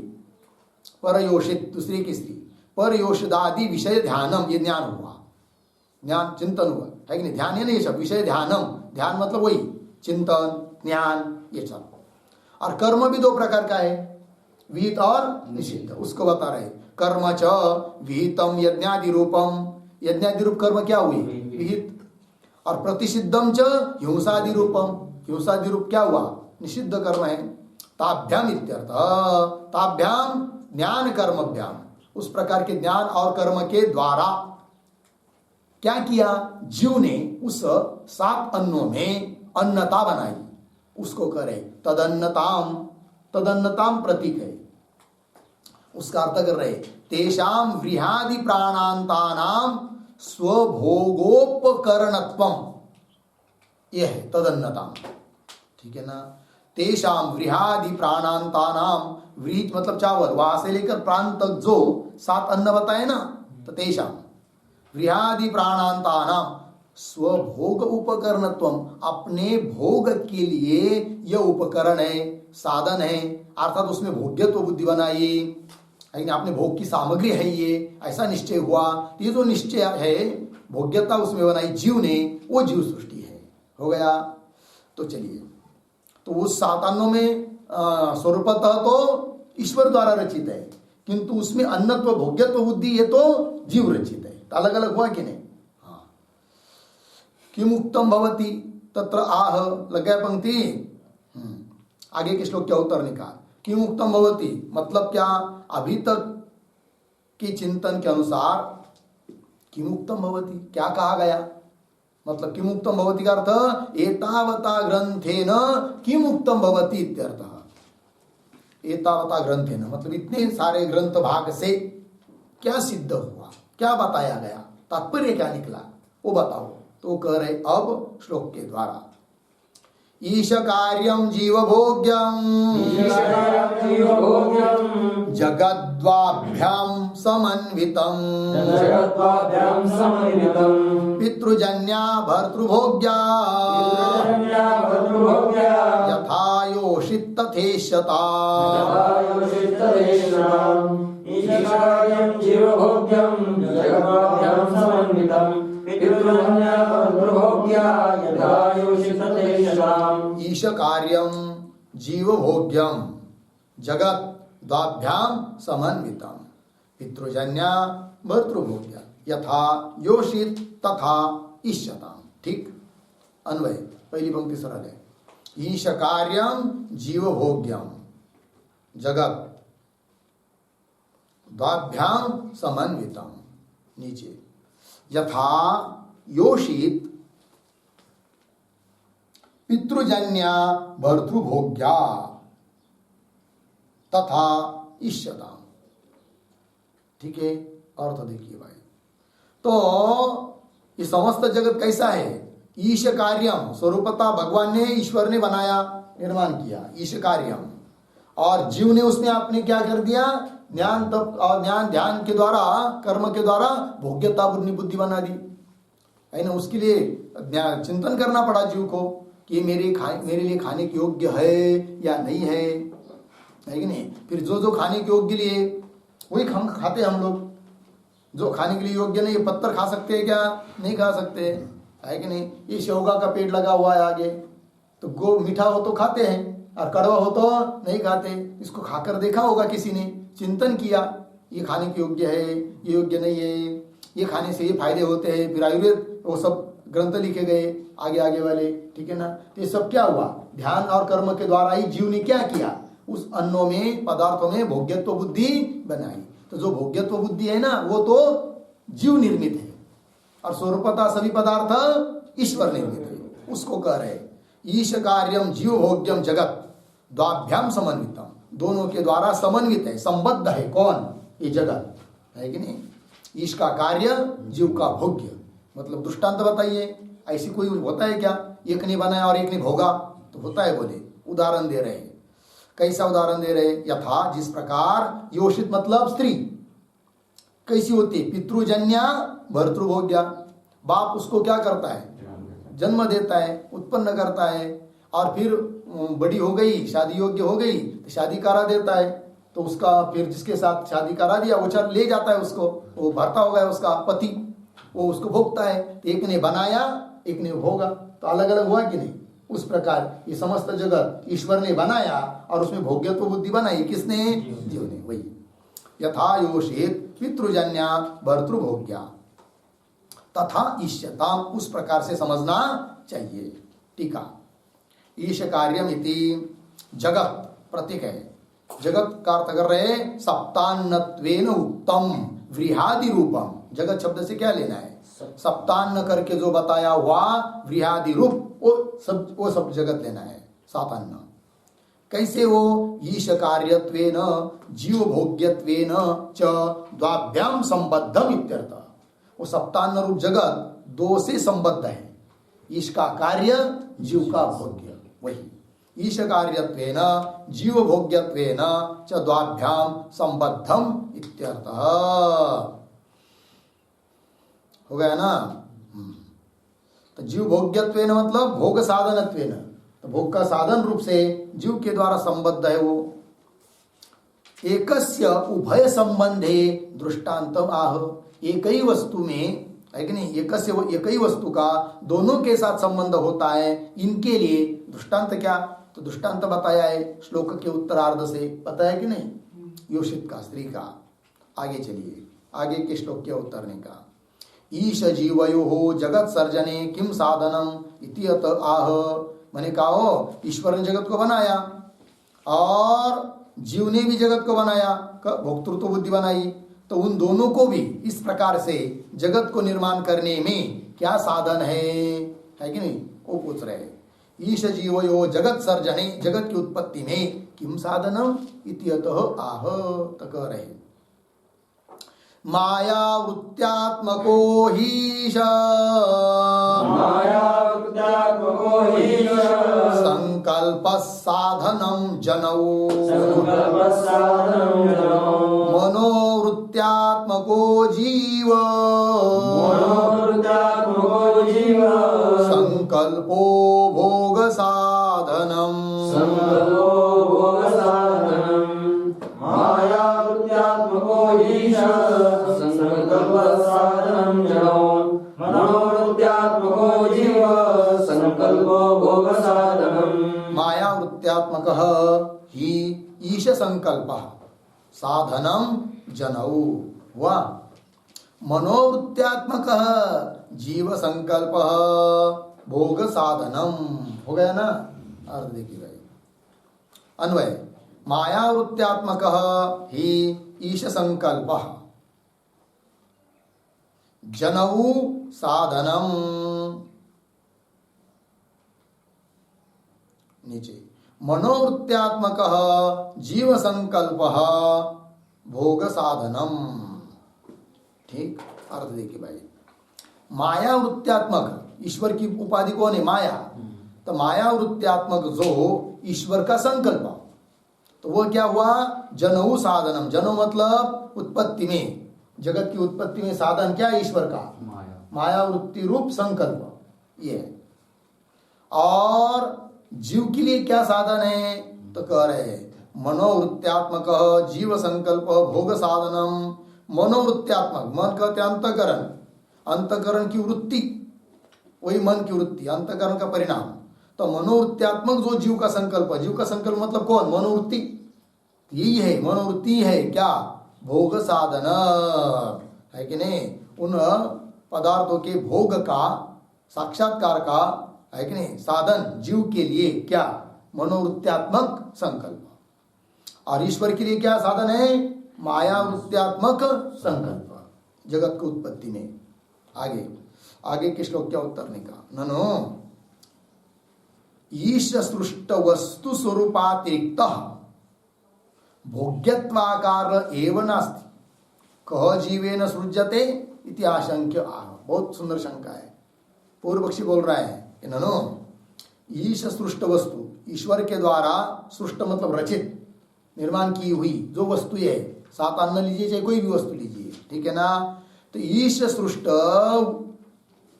परयोषित दूसरे की स्त्री, परयोषिदादि विषय ध्यानम, ये ज्ञान हुआ, ज्ञान चिंतन हुआ है कि नहीं। ध्यान है ना ये सब, विषय ध्यानम, ध्यान मतलब वही चिंतन, ज्ञान, ये सब। और कर्म भी 2 प्रकार का है, विहित और निषिद्ध, उसको बता रहे। कर्म च विहितम यज्ञादि रूपम, यज्ञादि रूप कर्म क्या हुई, विहित। और प्रतिषिद्धम च हिंसादि रूपम, हिंसादि रूप क्या हुआ, निषिद्ध कर्म है। ताभ्याम इत्यर्थ, ताभ्याम ज्ञान कर्मभ्याम, उस प्रकार के ज्ञान और कर्म के द्वारा क्या किया, जीव ने उस 7 अन्नों में अन्नता बनाई, उसको करे तदन्नताम, तदन्नताम प्रतीक है। उसका अर्थ कर रहे तेषाम व्रीहादि प्राणांतानाम स्वभोगोपकरणत्वम, यह है तदन्नता। ठीक है ना। तेषाम व्रीहादि प्राणांतानाम, व्रीत मतलब चावल, वहां से लेकर प्राण तक जो 7 अन्न बताए ना, तो तेषाम व्रीहादि प्राणांतानाम स्वभोग उपकरणत्वम, अपने भोग के लिए यह उपकरण है, साधन है, अर्थात उसमें भोग्यत्व बुद्धि बनाई, अपने भोग की सामग्री है ये, ऐसा निश्चय हुआ। ये जो निश्चय है, भोग्यता उसमें बनाई जीव ने, वो जीव सृष्टि है, हो गया। तो चलिए, तो उस 7 अन्नों में स्वरूपतः तो ईश्वर द्वारा रचित है, किंतु उसमें अन्नत्व भोग्यत्व बुद्धि ये तो जीव रचित है, तो अलग अलग हुआ कि नहीं। हाँ, किम उक्तम भवति तत्र आह, लग गया पंक्ति। आगे के श्लोक क्या उत्तर निकाल। किम उक्तम भवति मतलब क्या, अभी तक के चिंतन के अनुसार किम उक्तम भवति क्या कहा गया, मतलब किम उक्तम भवति का अर्थ एतावता ग्रंथेन किम उक्तम भवति इत्यर्थः। एतावता ग्रंथेन मतलब इतने सारे ग्रंथ भाग से क्या सिद्ध हुआ, क्या बताया गया, तात्पर्य क्या निकला, वो बताओ। तो कह रहे अब श्लोक के द्वारा, ईश कार्यम जीवभोग्यम जगद्वाभ्याम समन्वितम पितृजन्या भर्तृभोग्या यथा योषित तथेष्यता। ईश कार्यम जीव भोग्यम जगत द्वाभ्याम समन्वितम पितृजन्या भर्तृभोग्या यथा योषित तथा इष्यता। ठीक, अन्वय पहली पंक्ति सरल है। ईश कार्यम जीव भोग्यम जगत द्वाभ्याम समन्वितम, नीचे यथा योषित पितृजन्या भर्तृभोग्या तथा इष्यता। ठीक है, अर्थ देखिए भाई। तो ये समस्त जगत कैसा है, ईश कार्यम, स्वरूपता भगवान ने, ईश्वर ने बनाया, निर्माण किया, ईश कार्यम, और जीव ने उसमें आपने क्या कर दिया, ज्ञान तप और ज्ञान ध्यान के द्वारा, कर्म के द्वारा भोग्यता बुद्धि बना दी है ना। उसके लिए चिंतन करना पड़ा जीव को कि मेरे लिए खाने के योग्य है या नहीं है कि नहीं। फिर जो खाने के योग्य लिए वही हम खाते, हम लोग जो खाने के लिए योग्य नहीं, पत्थर खा सकते हैं क्या, नहीं खा सकते है कि नहीं। ये शौगा का पेड़ लगा हुआ है आगे, तो गो मीठा हो तो खाते हैं और कड़वा हो तो नहीं खाते। इसको खाकर देखा होगा किसी ने, चिंतन किया ये खाने के योग्य है, ये योग्य नहीं है, ये खाने से ये फायदे होते हैं, फिर आयुर्वेद वो सब ग्रंथ लिखे गए आगे वाले। ठीक है ना। तो ये सब क्या हुआ, ध्यान और कर्म के द्वारा ही जीव ने क्या किया, उस अन्नों में पदार्थों में भोग्यत्व बुद्धि बनाई। तो जो भोग्यत्व बुद्धि है ना, वो तो जीव निर्मित है, और स्वरूपता सभी पदार्थ ईश्वर निर्मित है। उसको कह रहे ईश कार्यम जीव भोग्यम जगत द्वाभ्याम समन्वितम, दोनों के द्वारा समन्वित है, संबद्ध है। कौन, ये जगत है कि नहीं। ईश का कार्य, जीव का भोग्य, मतलब दृष्टांत बताइए, ऐसी कोई होता है क्या, एक ने बनाया और एक ने भोगा, तो होता है। बोले उदाहरण दे रहे हैं, कैसा उदाहरण दे रहे, यथा जिस प्रकार, योषित मतलब स्त्री कैसी होती है, पितृजन्या भर्तृभोग्या, बाप उसको क्या करता है, जन्म देता है, उत्पन्न करता है, और फिर बड़ी हो गई, शादी योग्य हो गई तो शादी करा देता है। तो उसका फिर जिसके साथ शादी करा दिया वो चल ले जाता है उसको, वो भरता हो गया उसका पति, वो उसको भोगता है। तो एक ने बनाया, एक ने भोगा, तो अलग अलग हुआ कि नहीं। उस प्रकार ये समस्त जगत ईश्वर ने बनाया और उसमें भोग्यत्व बुद्धि बनाई, किसने, जीव ने। वही यथा योषित पितृजन्या भर्तृभोग्या तथा ईश्यता, उस प्रकार से समझना चाहिए। टीका, ईश कार्यमिति जगत प्रतीक है, जगत का अर्थ कर रहे सप्तान्नत्वेन उत्तम व्रीहादि रूपम। जगत शब्द से क्या लेना है, सप्तान्न करके जो बताया हुआ व्रीहादि रूप, वो सब जगत लेना है, 7 अन्न। कैसे वो ईश कार्यत्वेन जीव भोग्यत्वेन च द्वाभ्याम संबद्धम इत्यर्थ। वो सप्तान्न रूप जगत दो से संबद्ध है, ईश का कार्य जीव का भोग्य, वही ईश कार्यत्वेन जीव भोग्यत्वेन च द्वाभ्याम संबद्धम इत्यर्थ। हो गया ना। तो जीव भोग्यत्वेन मतलब भोग साधनत्वेन, तो भोग का साधन रूप से जीव के द्वारा संबद्ध है वो। एकस्य उभय संबंधे दृष्टांतम आह, एक ही वस्तु में है कि नहीं, एक ही वस्तु का दोनों के साथ संबंध होता है, इनके लिए दृष्टांत क्या, तो दृष्टांत बताया है श्लोक के उत्तरार्ध से, पता है कि नहीं, योषित का, स्त्री का। आगे चलिए, आगे के श्लोक के उत्तरने का। ईश जीवयो जगत सर्जने किम साधनम इत्यत आह, मैंने कहा हो ईश्वर ने जगत को बनाया और जीव ने भी जगत को बनाया, भोक्तृत्व बुद्धि बनाई, तो उन दोनों को भी इस प्रकार से जगत को निर्माण करने में क्या साधन है कि नहीं, वो पूछ रहे हैं। ईश जीवयो जगत सर्जने, जगत की उत्पत्ति में किम साधनम इत्यतः आह, तो कह रहे माया वृत्त्यात्मको हीश, संकल्प साधनम जनौ, मनोवृत्त्यात्मको जीव, संकल्पो भोग साधनम। माया वृत्त्यात्मकः ही ईश संकल्पः साधनम जनौ वा, मनोवृत्त्यात्मकः जीव संकल्पः भोग साधनम। हो गया ना। अर्थ देखिए भाई, अन्वय माया वृत्त्यात्मकः ही ईश संकल्पः जनौ साधनम। नीचे मनोवृत्त्यात्मकः जीव संकल्पः भोग साधनम। ठीक, अर्थ देखिए भाई, माया वृत्त्यात्मक ईश्वर की उपाधि कौन है, माया, तो माया वृत्त्यात्मक जो ईश्वर का संकल्प, तो वो क्या हुआ, जनऊ साधनम। जनो मतलब उत्पत्ति में, जगत की उत्पत्ति में साधन क्या है, ईश्वर का माया वृत्ति रूप संकल्प ये है। और जीव के लिए क्या साधन है, तो कह रहे हैं मनोवृत्त्यात्मक जीव संकल्प भोग साधनम। मनोवृत्त्यात्मक, मन कहते हैं अंतकरण, अंतकरण की वृत्ति, वही मन की वृत्ति, अंतकरण का परिणाम। तो मनोवृत्त्यात्मक जो जीव का संकल्प, जीव का संकल्प मतलब कौन, मनोवृत्ति, यही है मनोवृत्ति है क्या, भोग साधन है कि नहीं, उन पदार्थों के भोग का, साक्षात्कार का है कि नहीं साधन जीव के लिए क्या, मनोवृत्त्यात्मक संकल्प। और ईश्वर के लिए क्या साधन है, माया वृत्त्यात्मक संकल्प जगत की उत्पत्ति में। आगे आगे के श्लोक क्या उत्तर निका, ननो ईश सृष्ट वस्तु स्वरूपातिरिक्त भोग्यत्वाकार एव नास्ति, कह जीवेन सृज्यते इति आशंक्य आह। बहुत सुंदर शंका है, पूर्व पक्षी बोल रहा है ननो ईश सृष्ट वस्तु, ईश्वर के द्वारा सृष्ट मतलब रचित, निर्माण की हुई जो वस्तु है, सात अन्न लीजिए चाहे कोई भी वस्तु लीजिए, ठीक है ना। तो ईश सृष्ट,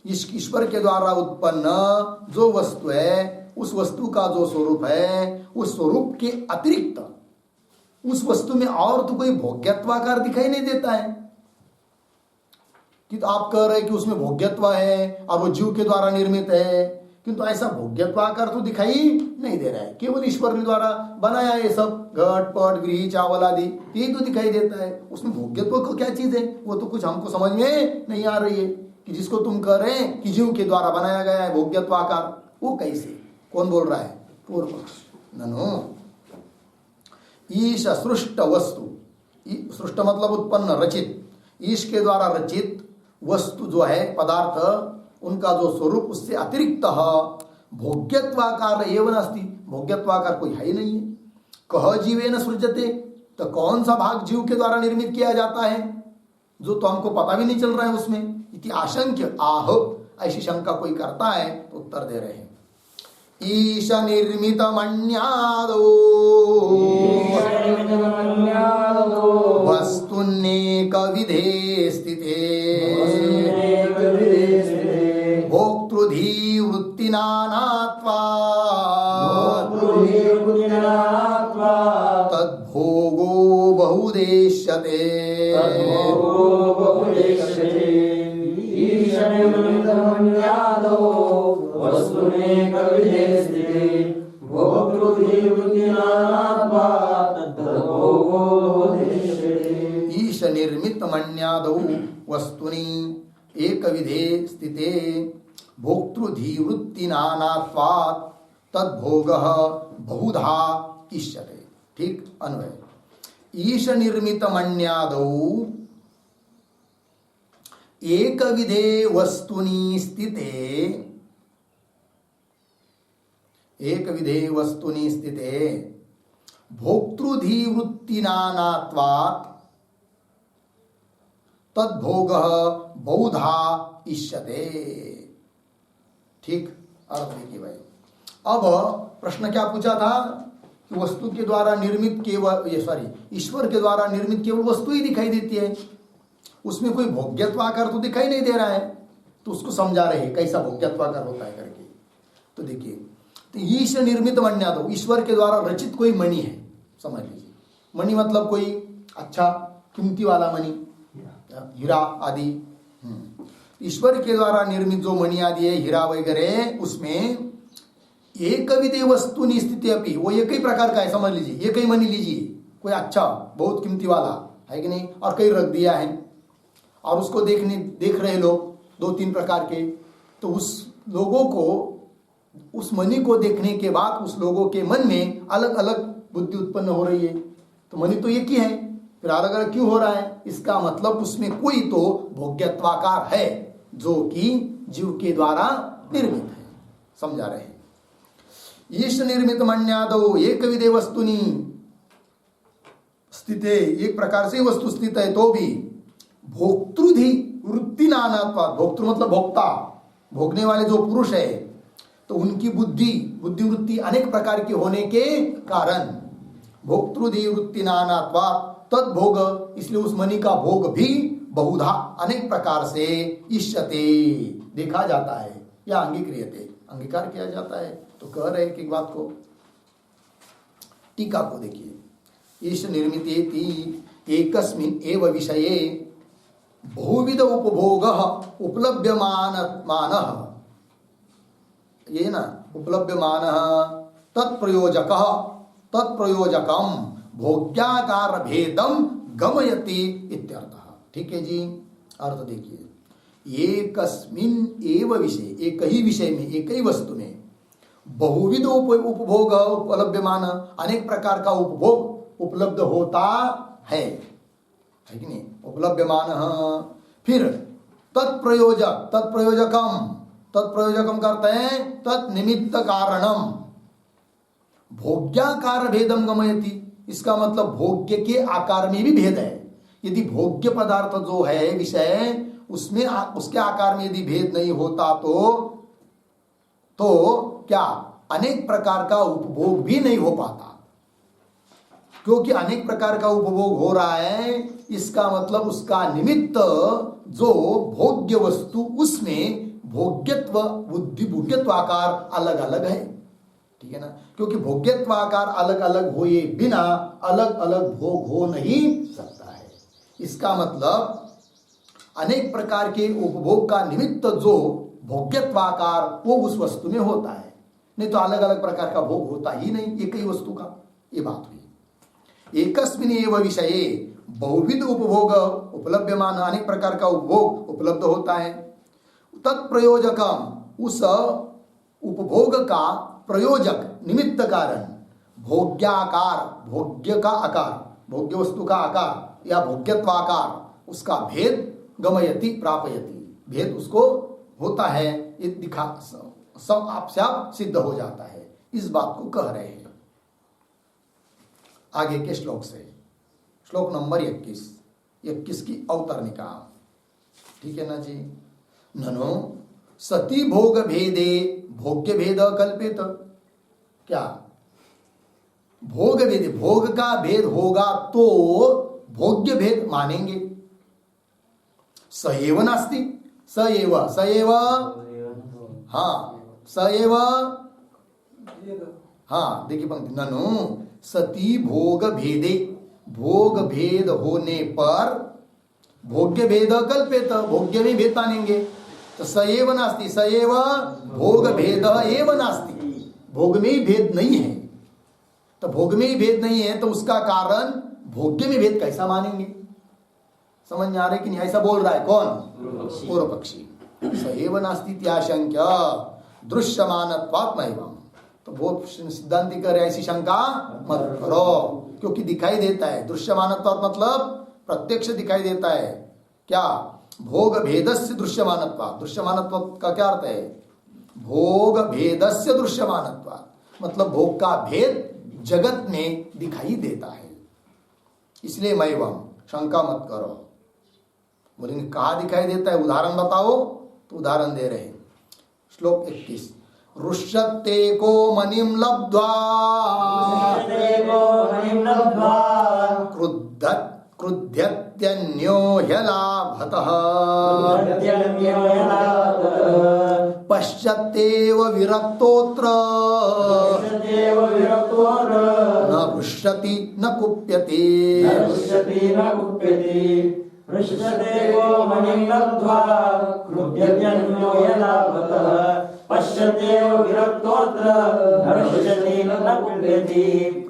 ईश्वर के द्वारा उत्पन्न जो वस्तु है, उस वस्तु का जो स्वरूप है, उस स्वरूप के अतिरिक्त उस वस्तु में और तो कोई भोग्यत्वाकार दिखाई नहीं देता है। कि तो आप कह रहे हैं कि उसमें भोग्यत्व है और वो जीव के द्वारा निर्मित है, किंतु ऐसा भोग्यत्वाकार तो दिखाई नहीं दे रहा है। केवल ईश्वर के द्वारा बनाया ये सब, घट पट गृह चावल आदि, यही तो दिखाई देता है। उसमें भोग्यत्व को क्या चीज है, वो तो कुछ हमको समझ में नहीं आ रही है। कि जिसको तुम कह रहे हैं कि जीव के द्वारा बनाया गया है भोग्यत्वाकार, वो कैसे, कौन बोल रहा है, पूर्व पक्ष। ननो ईश सृष्ट वस्तु, सृष्ट मतलब उत्पन्न रचित, ईश के द्वारा रचित वस्तु जो है पदार्थ, उनका जो स्वरूप उससे अतिरिक्त भोग्यत्वाकार एवं नास्ति, भोग्यत्वाकार कोई है ही नहीं है। कह जीवेन सृजते, तो कौन सा भाग जीव के द्वारा निर्मित किया जाता है जो तो हमको पता भी नहीं चल रहा है उसमें। इति आशंक्य आह, ऐसी शंका कोई करता है तो उत्तर दे रहे हैं ईश निर्मित मन्यादो वस्तुन्नेक विधे स्थिते भोक्तृधि वृत्ति तद्भोगो बहुदेश्यते। ईश निर्मित मन्यादौ वस्तुनि एक विधे स्थिते भोक्तृधि नानात्वात् तद्भोगः बहुधा इष्यते। ठीक अन्वय, ईश निर्मित मन्यादौ एक विधे वस्तुनि स्थिते, एक विधे वस्तुनि स्थिते भोक्तृधि वृत्ति नानात्वात् तद्भोगः बहुधा इष्यते। ठीक, अर्थ देखिए भाई। अब प्रश्न क्या पूछा था कि वस्तु के द्वारा निर्मित केवल ईश्वर के द्वारा निर्मित केवल वस्तु ही दिखाई देती है, उसमें कोई भोग्यत्वाकार तो दिखाई नहीं दे रहा है। तो उसको समझा रहे कैसा भोग्यत्वाकार होता है करके। तो देखिए, तो ईश निर्मित मन्यादो, ईश्वर के द्वारा रचित कोई मणि है, समझ लीजिए। मणि मतलब कोई अच्छा कीमती वाला मणि, हीरा आदि। ईश्वर के द्वारा निर्मित जो मणि आदि है, हीरा वगैरह, उसमें एक विधे वस्तु स्थिति अपनी, वो एक ही प्रकार का है, समझ लीजिए। एक ही मणि लीजिए, कोई अच्छा बहुत कीमती वाला है कि नहीं, और कई रख दिया है और उसको देख रहे लोग 2-3 प्रकार के। तो उस लोगों को, उस मणि को देखने के बाद उस लोगों के मन में अलग अलग बुद्धि उत्पन्न हो रही है। तो मणि तो एक ही है, फिर अलग अलग क्यों हो रहा है? इसका मतलब उसमें कोई तो भोग्यत्वाकार है जो कि जीव के द्वारा निर्मित है, समझा रहे हैं। ईश निर्मित मन्यादो एक विधे वस्तुनि स्थिते, एक प्रकार से वस्तु स्थित है तो भी भोक्तृधि वृत्ति नानात्वात्, भोक्तृ मतलब भोक्ता, भोगने वाले जो पुरुष है, तो उनकी बुद्धि वृत्ति अनेक प्रकार के होने के कारण भोक्तृधि वृत्ति नानात्वात् तद्भोग, इसलिए उस मणि का भोग भी बहुधा अनेक प्रकार से इष्यते, देखा जाता है या अंगीक्रियते, अंगीकार किया जाता है। तो कह रहे कि एक बात को, टीका को देखिए, ईश निर्मितेति एकस्मिन् एव विषये बहुविध उपभोगः उपलभ्यमानः, ये ना उपलभ्यमानः तत्प्रयोजकः तत्प्रयोजकम भोग्याकार भेदम गमयति इत्यर्थः। ठीक है जी, अर्थ देखिए, एकस्मिन् एव विषय, एक ही विषय में, एक ही वस्तु में बहुविध उपभोग उपलभ्यमान, अनेक प्रकार का उपभोग उपलब्ध होता है कि नहीं, उपलभ्यमान। फिर तत्प्रयोजक, तत्प्रयोजकम करते हैं तत्निमित्त कारणम भोग्याकार भेदम गमयति, इसका मतलब भोग्य के आकार में भी भेद है। यदि भोग्य पदार्थ जो है विषय, उसमें उसके आकार में यदि भेद नहीं होता तो क्या अनेक प्रकार का उपभोग भी नहीं हो पाता। क्योंकि अनेक प्रकार का उपभोग हो रहा है, इसका मतलब उसका निमित्त जो भोग्य वस्तु, उसमें भोग्यत्व बुद्धि भोग्यत्वाकार अलग अलग है। ठीक है ना, क्योंकि भोग्यत्वाकार अलग अलग हुए बिना अलग अलग भोग हो नहीं सकता है। इसका मतलब अनेक प्रकार के उपभोग का निमित्त जो भोग्यत्वाकार वो उस वस्तु में होता है, नहीं तो अलग अलग प्रकार का भोग होता ही नहीं एक ही वस्तु का। ये बात हुई। एकस्मिन् एव विषये बहुविध उपभोग उपलभ्यमान, अनेक प्रकार का उपभोग उपलब्ध होता है। तत्प्रयोजकम, उस उपभोग का प्रयोजक निमित्त कारण भोग्याकार, भोग्य का आकार, भोग्य वस्तु का आकार या भोग्यत्वाकार, उसका भेद गमयति प्रापयति, भेद उसको होता है, ये दिखा सब आपसे आप सिद्ध हो जाता है। इस बात को कह रहे हैं। आगे के श्लोक से, श्लोक नंबर 21 की अवतरणिका। ठीक है ना जी। ननो सती भोग भेदे भोग्य भेद कल्पित। क्या भोग भेद, भोग का भेद होगा तो भोग्य भेद मानेंगे। सएव नास्ति, सएव सएव, हाँ सएव, हाँ देखिए पंक्ति, ननु सती भोग भेदे, भोग भेद होने पर भोग्य भेद कल्पित, भोग्य में भेद मानेंगे। तो सएव नास्ति, सएव भोग भेद एव नास्ति, भोग में ही भेद नहीं है। तो भोग में ही भेद नहीं है तो उसका कारण भोग्य में भेद कैसा मानेंगे? समझ में आ रहा है कि नहीं? ऐसा बोल रहा है कौन? पूर्व पक्षी। सएव नास्ति त्याशंक्य दृश्यमानत्वात्मैवम्। तो वो सिद्धांति कह रहे ऐसी शंका मत करो, क्योंकि दिखाई देता है। दृश्यमानत्वात् मतलब प्रत्यक्ष दिखाई देता है। क्या? भोग भेदस्य दृश्यमानत्वात्। दृश्यमानत्वात् का क्या अर्थ है? भोग भेदस्य दृश्यमानत्वात् मतलब भोग का भेद जगत में दिखाई देता है। इसलिए मैवम, शंका मत करो। बोलेंगे कहाँ दिखाई देता है, उदाहरण बताओ। तो उदाहरण दे रहे श्लोक 21, रुष्यते को मनिम लब्ध्वा क्रुध्यत्यन्यो ह्यलाभतः पश्यत्येव विरक्तोऽत्र न रुष्यति न कुप्यते।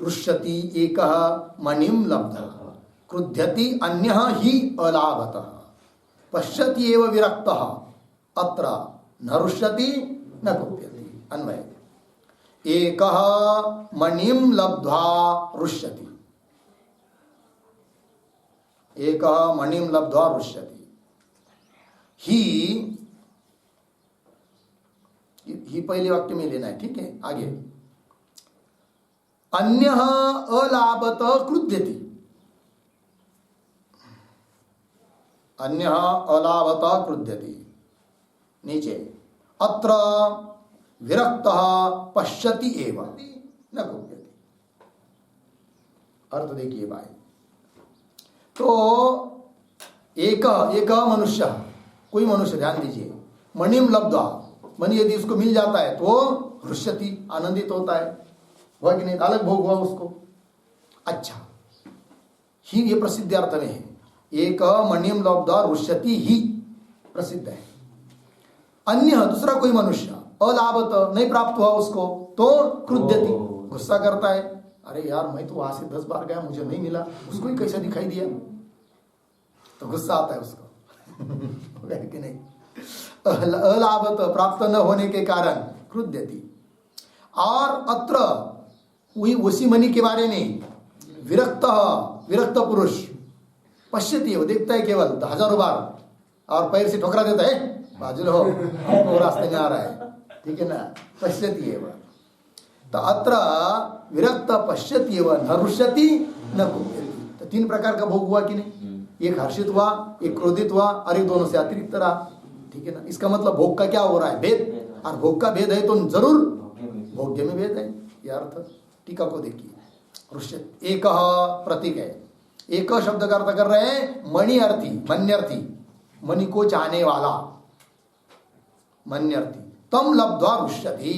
रुष्यति एकः मणिं लब्धः, क्रुध्यति अन्यः हि अलाभतः, पश्यति एव विरक्तः अत्र न रुष्यति न कुप्यति। अन्वय, एकः मणिं लब्ध्वा रुष्यति, एकः मणिं लब्ध्वा रुष्यति। ही पहले वाक्य में लेना है, ठीक है। आगे, अन्यः अलाभतः क्रुध्यति, अन्यः अलाभतः क्रुध्यति। नीचे, अत्र विरक्तः पश्यति एव न कुप्यति। अर्थ देखिए भाई। तो एक मनुष्य, कोई मनुष्य, ध्यान दीजिए, मणिम लब्ध्वा, मणि यदि उसको मिल जाता है तो रुष्यति, आनंदित होता है, हुआ कि नहीं? अलग भोग हुआ उसको। अच्छा, ही ये प्रसिद्ध अर्थ में है। एक मणिम लब्ध्वा रुष्यति ही प्रसिद्ध है। अन्य दूसरा कोई मनुष्य अलाभत, नहीं प्राप्त हुआ उसको, तो क्रुध्यति, गुस्सा करता है। अरे यार, मैं तो वहां से 10 बार गया, मुझे नहीं मिला, उसको ही कैसे दिखाई दिया? तो गुस्सा आता है उसको। कि नहीं? अलाभत, प्राप्त न होने के कारण क्रुध्यति। और अत्र उसी मणि के बारे में विरक्त पुरुष पश्यति, वो देखता है केवल 1000 बार और पैर से ठोकरा देता है, बाजुल हो, हमको रास्ते में आ रहा है, ठीक है ना? पश्यति एव। तो अत्र विरक्त पश्यति एव न रुष्यति न कुप्यति। तो 3 प्रकार का भोग हुआ कि नहीं? एक हर्षित हुआ, एक क्रोधित हुआ और एक दोनों से अतिरिक्त रहा, ठीक है ना? इसका मतलब भोग का क्या हो रहा है? भेद। और भोग का भेद है तो जरूर भोग्य में भेद है, यह अर्थ। टीका को देखिए, रुष्यति एक प्रतीक है। एक शब्द का अर्थ कर रहे हैं मणि अर्थी, मन्यर्थी, मणि को चाहने वाला, मन्यर्थी। तम लब्ध्वा रुष्यति,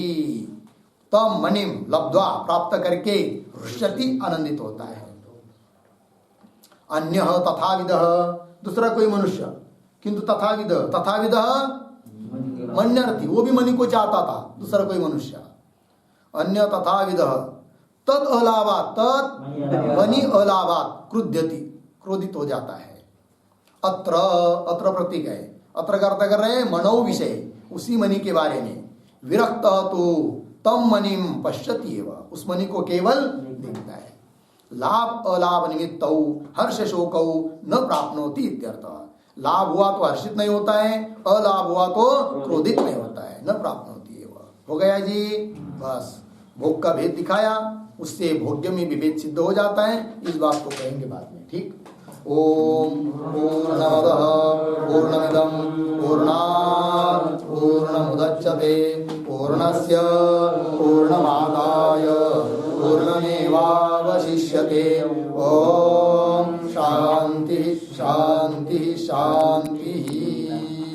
तम मणिम लब्ध्वा, प्राप्त करके, रुष्यति, आनंदित होता है। अन्य तथाविदः, दूसरा कोई मनुष्य, किंतु तथाविद मन्यर्थी, वो भी मणि को चाहता था, दूसरा कोई मनुष्य। अन्य तथाविदः तद अलावात, तद मणि अलावात क्रुध्यति, क्रोधित हो जाता है। अत्र प्रतीक है। अत्र का अर्थ कर रहे हैं मनो विषय, उसी मणि के बारे में। विरक्त तो तम मणिम पश्यति एव, उस मणि को केवल देखता है। लाभ अलाभ निमित्त हर्ष शोक न प्राप्नोति इत्यर्थ। लाभ हुआ तो हर्षित नहीं होता है, अलाभ हुआ तो क्रोधित नहीं होता है, न प्राप्नोति एव। हो गया जी, बस भोग का भेद दिखाया, उससे भोग्य में विभेद सिद्ध हो जाता है। इस बात को कहेंगे बाद में, ठीक। ओम पूर्णमदः पूर्णमिदं पूर्णात् पूर्णमुदच्यते पूर्णस्य पूर्णमादाय पूर्णमेवावशिष्यते। ओम शांति शांति शांति।